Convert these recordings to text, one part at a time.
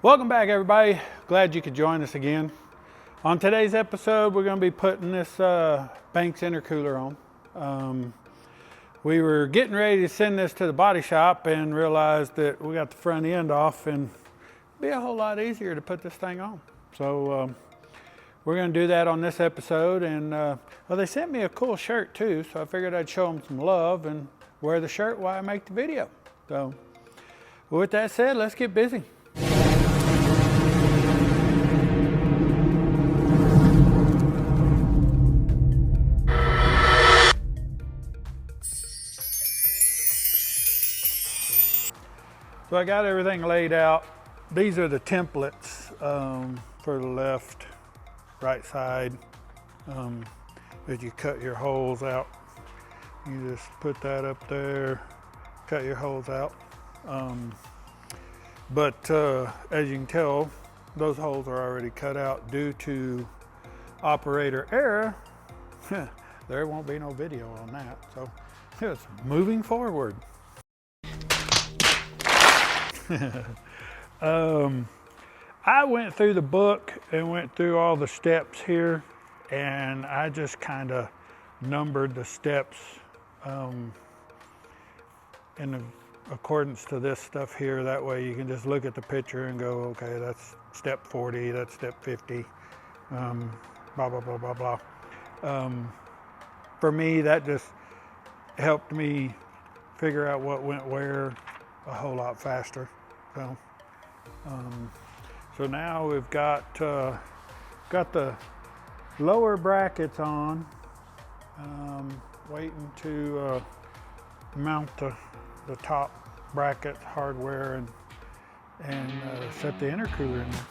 Welcome back, everybody. Glad you could join us again. On today's episode, we're going to be putting this Banks intercooler on. We were getting ready to send this to the body shop and realized that we got the front end off and it'd be a whole lot easier to put this thing on. So we're going to do that on this episode. And well, they sent me a cool shirt too, so I figured I'd show them some love and wear the shirt while I make the video. So with that said, let's get busy. So I got everything laid out. These are the templates for the left, right side. As you cut your holes out, you just put that up there, cut your holes out. But as you can tell, those holes are already cut out due to operator error. There won't be no video on that. So just moving forward. I went through the book and went through all the steps here, and I just kind of numbered the steps in accordance to this stuff here. That way you can just look at the picture and go, okay, that's step 40, that's step 50, blah, blah, blah, blah, blah. For me, that just helped me figure out what went where a whole lot faster. So now we've got the lower brackets on, waiting to mount the top bracket hardware and set the intercooler in there.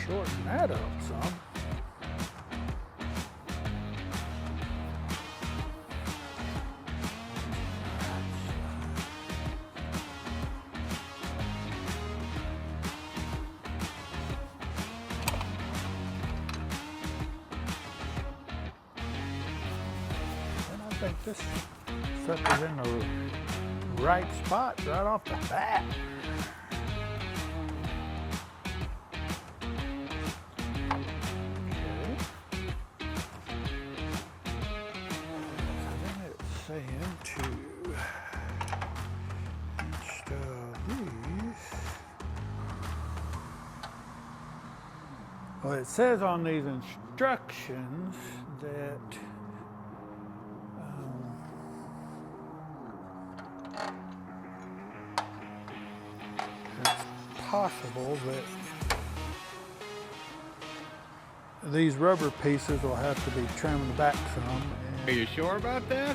Shorten that up some. And I think this sucker's in the right spot right off the bat. Well, it says on these instructions that it's possible that these rubber pieces will have to be trimmed back some. Are you sure about that?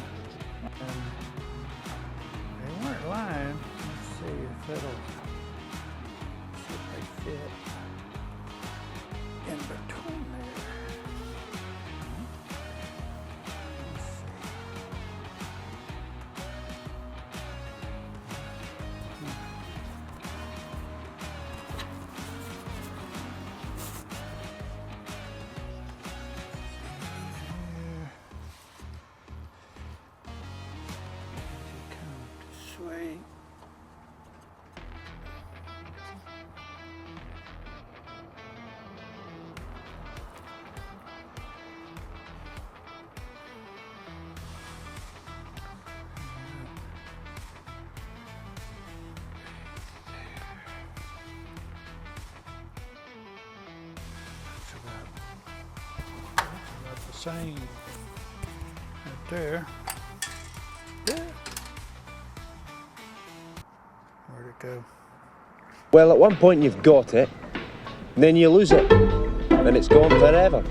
They weren't lying. Let's see if they fit in between there. Let's see. Sway. That's the same right there. Yeah. Where'd it go? Well, at one point you've got it, and then you lose it, and it's gone forever.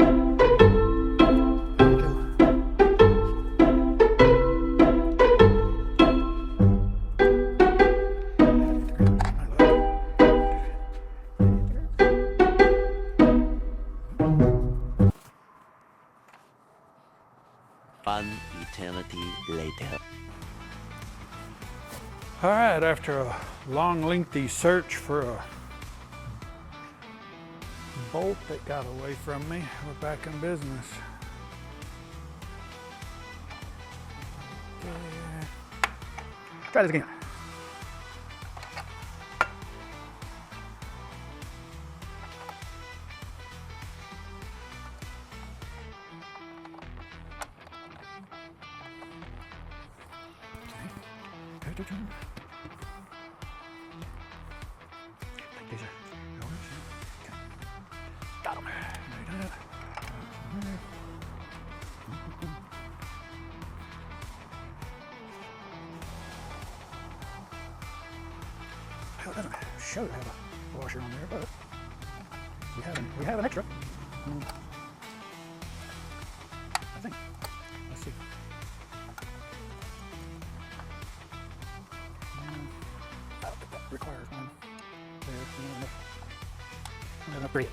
eternity later. All right, after a long, lengthy search for a bolt that got away from me, we're back in business. Okay. Try this again. These are yours. Okay. Got them. Well, it doesn't show to have a washer on there, but we have an extra. I think. Let's see. I don't think that requires one. There, enough for you.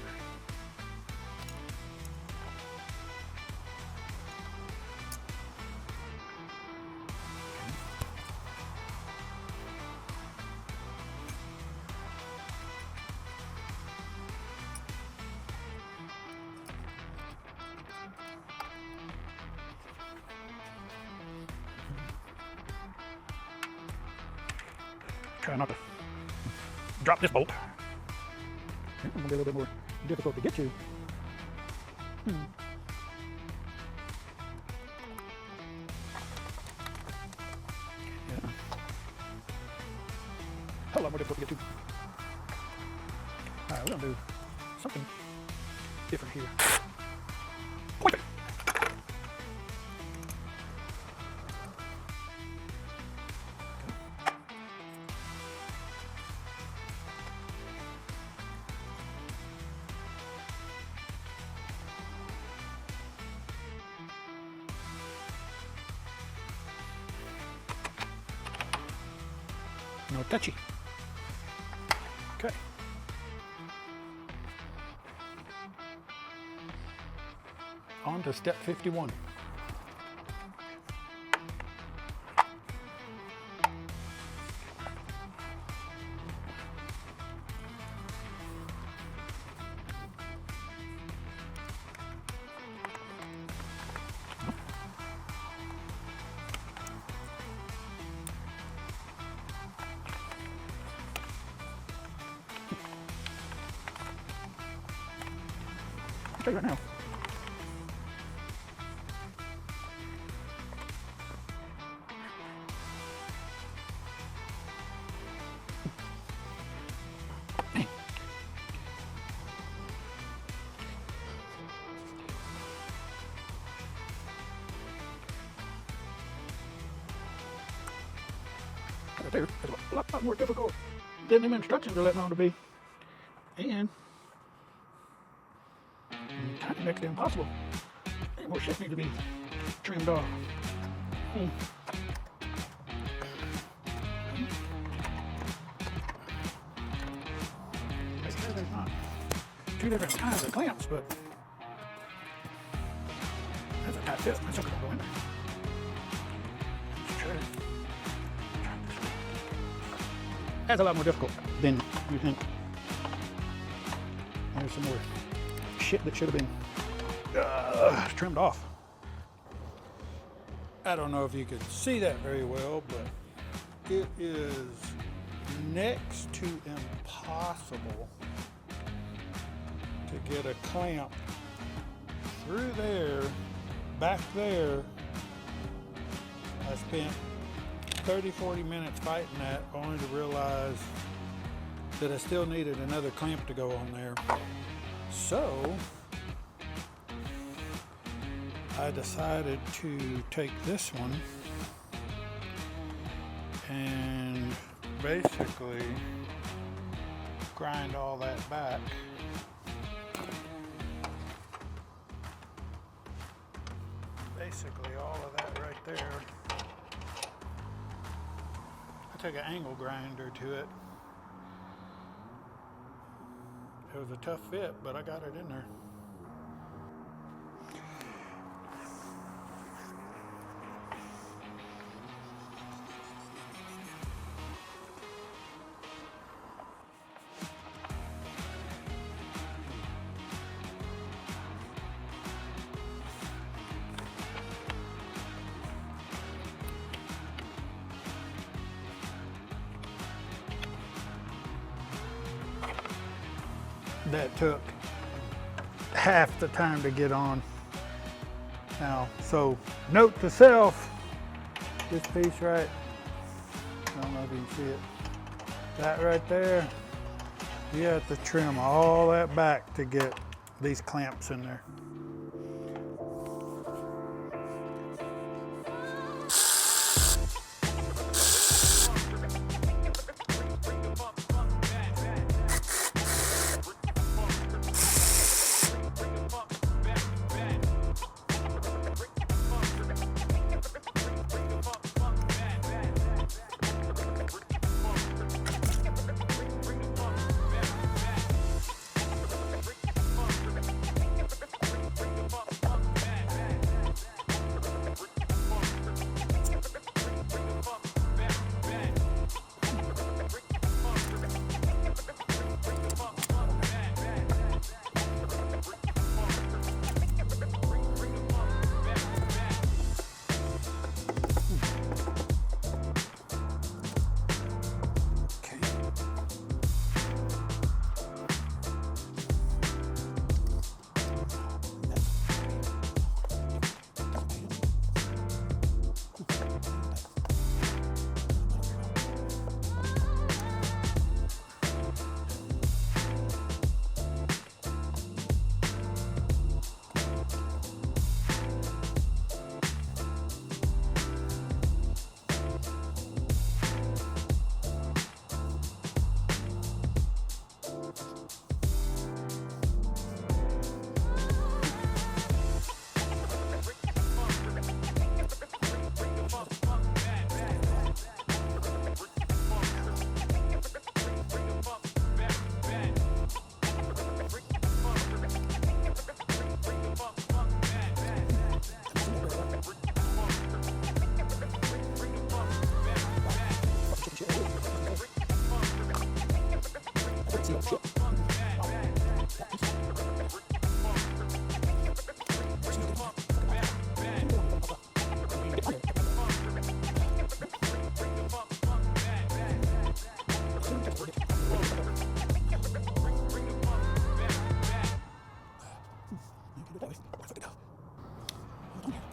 Try not to drop this bolt. It's going to be a little bit more difficult to get to. Yeah. A whole lot more difficult to get to. Alright, we're going to do something different here. Point it. No touchy. Okay. On to step 51. I'll tell you right now. Right there, it's a lot more difficult than them instructions are letting on to be. And kind of next to impossible. Any more shit needs to be trimmed off. Basically, there's not two different kinds of clamps, but that's a tight fit. That's okay, go in there. Let's try this. That's a lot more difficult than you think. There's some more shit that should have been trimmed off. I don't know if you could see that very well, but it is next to impossible to get a clamp through there, back there. I spent 30-40 minutes fighting that, only to realize that I still needed another clamp to go on there. So I decided to take this one and basically grind all that back. Basically all of that right there. I took an angle grinder to it. It was a tough fit, but I got it in there. that took half the time to get on. Now, so note to self, this piece right, I don't know if you can see it, that right there, you have to trim all that back to get these clamps in there.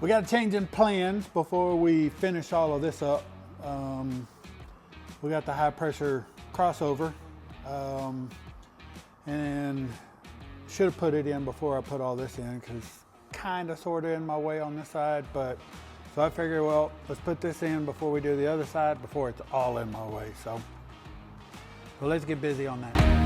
We got a change in plans before we finish all of this up. We got the high pressure crossover, and should have put it in before I put all this in, because kind of sort of in my way on this side. But so I figured, well, let's put this in before we do the other side, before it's all in my way. So let's get busy on that.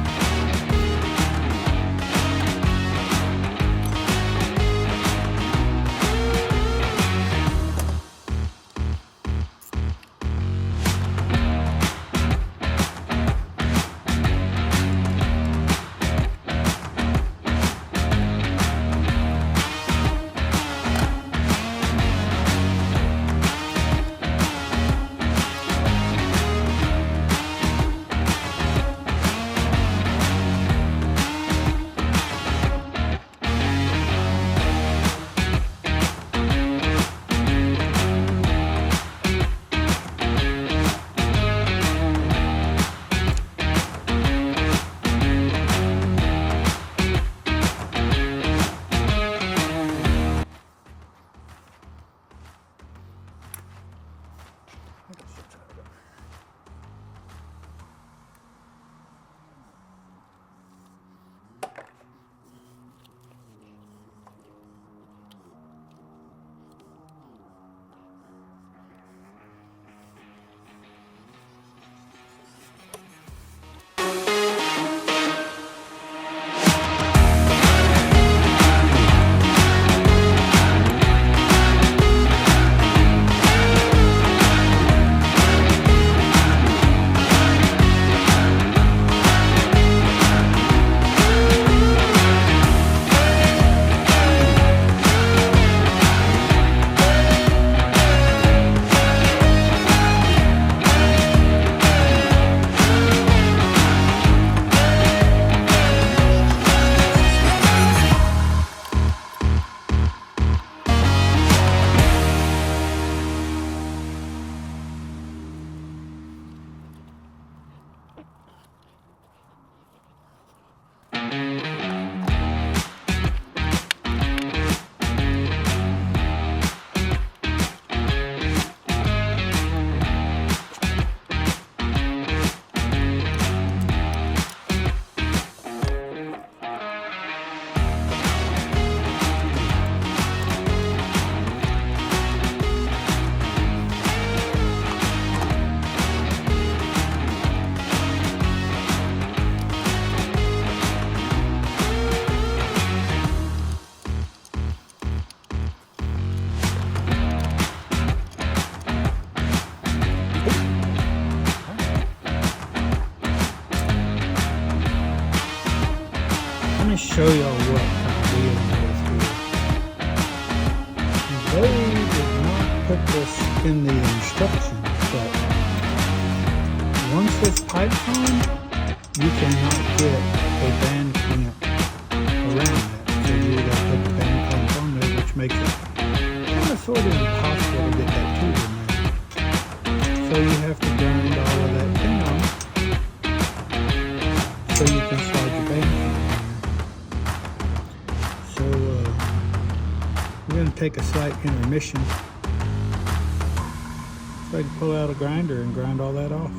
me show y'all what kind of deal it is here. They did not put this in the instructions, but once this pipe's on, you cannot get a band clamp around that. So you gotta put the band clamp on there, which makes it kind of sort of impossible to get that tube in there. So you have to grind all of that down so you can slide your band clamp in there. So we're going to take a slight intermission so I can pull out a grinder and grind all that off.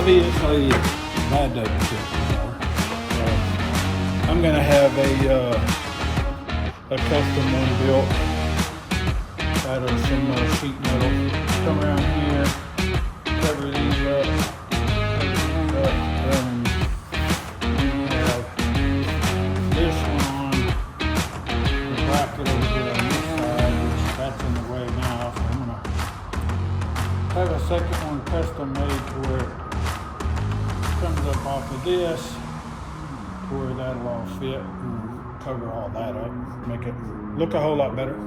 obviously that doesn't fit anymore. I'm gonna have a custom one built out of some sheet metal. Come around here, cover these up, have this one, the bracket over here on this side, which that's in the way now. So I'm gonna have a second one custom made to where it comes up off of this, to where that'll all fit and cover all that up, make it look a whole lot better.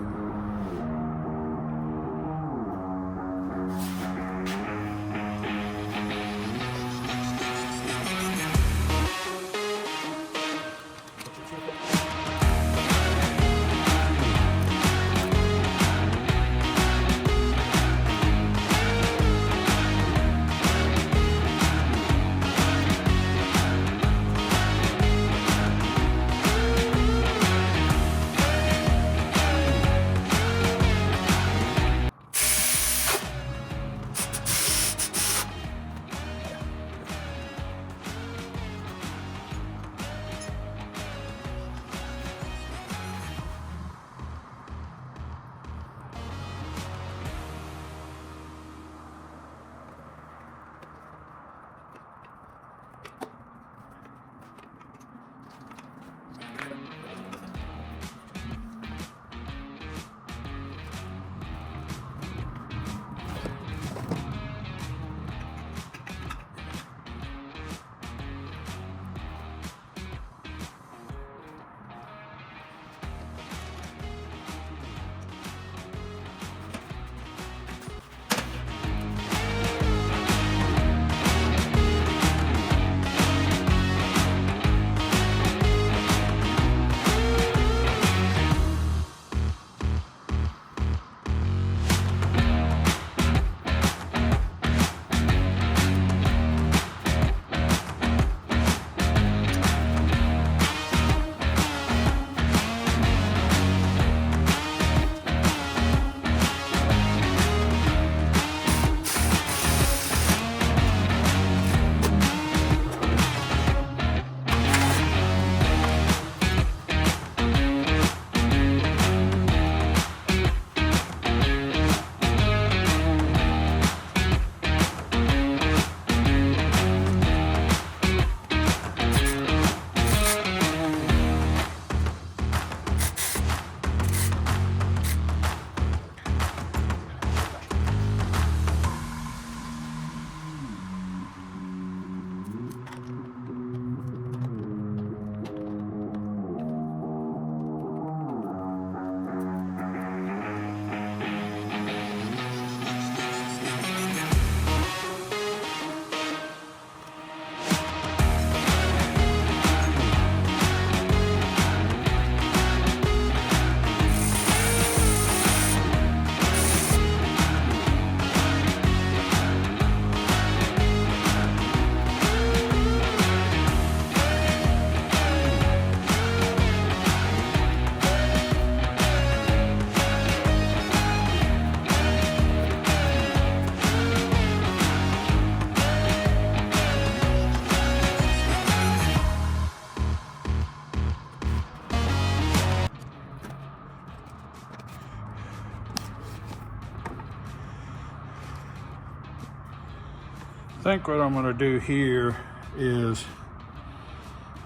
I think what I'm going to do here is,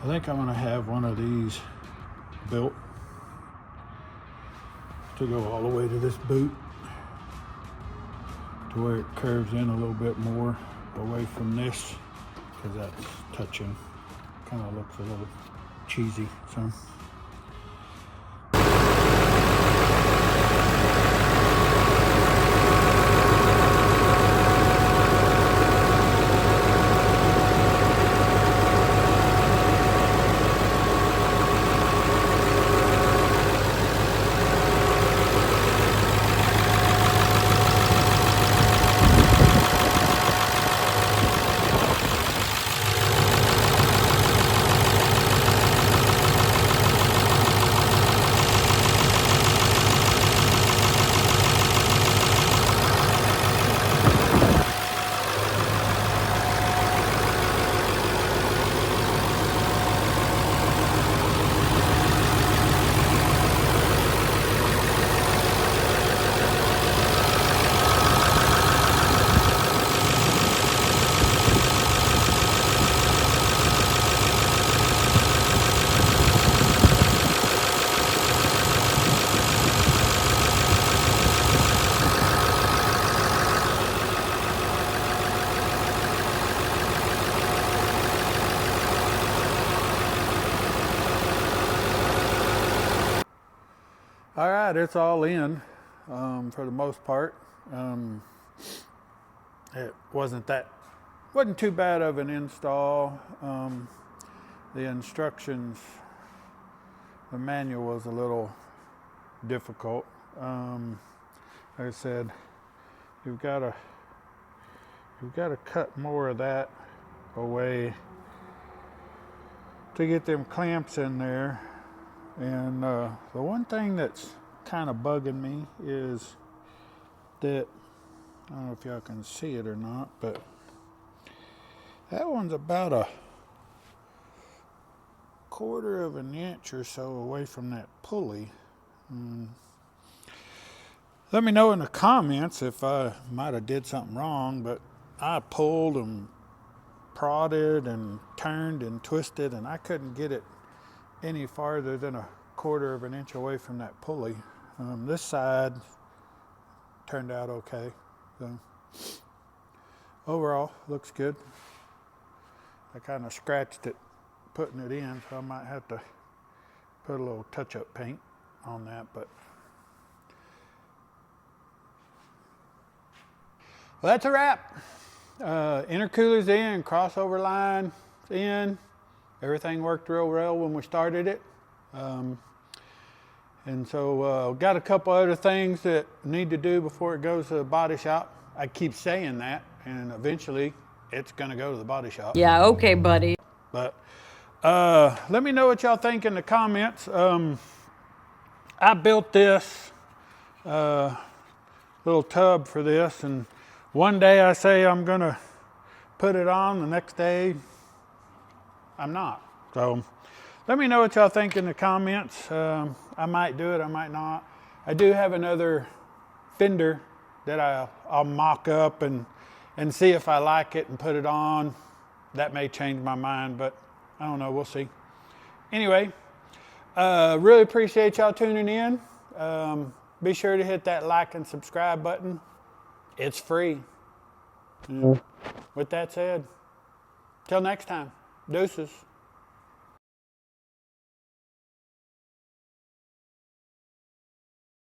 I think I'm going to have one of these built to go all the way to this boot, to where it curves in a little bit more away from this, because that's touching, kind of looks a little cheesy. So All right, it's all in for the most part. It wasn't too bad of an install. The instructions, the manual was a little difficult. Like I said, you've got to cut more of that away to get them clamps in there. And the one thing that's kind of bugging me is that, I don't know if y'all can see it or not, but that one's about a 1/4 of an inch or so away from that pulley. Let me know in the comments if I might have did something wrong, but I pulled and prodded and turned and twisted, and I couldn't get it any farther than a 1/4 of an inch away from that pulley. This side turned out okay. So overall, looks good. I kind of scratched it putting it in, so I might have to put a little touch-up paint on that. But well, that's a wrap. Intercooler's in, crossover line in. Everything worked real well when we started it. And so got a couple other things that need to do before it goes to the body shop. I keep saying that, and eventually it's going to go to the body shop. Yeah, okay, buddy. But let me know what y'all think in the comments. I built this little tub for this, and one day I say I'm going to put it on, the next day I'm not. So let me know what y'all think in the comments. I might do it, I might not. I do have another fender that I'll mock up and see if I like it and put it on. That may change my mind, but I don't know, we'll see. Anyway, really appreciate y'all tuning in. Be sure to hit that like and subscribe button. It's free. With that said, till next time, deuces.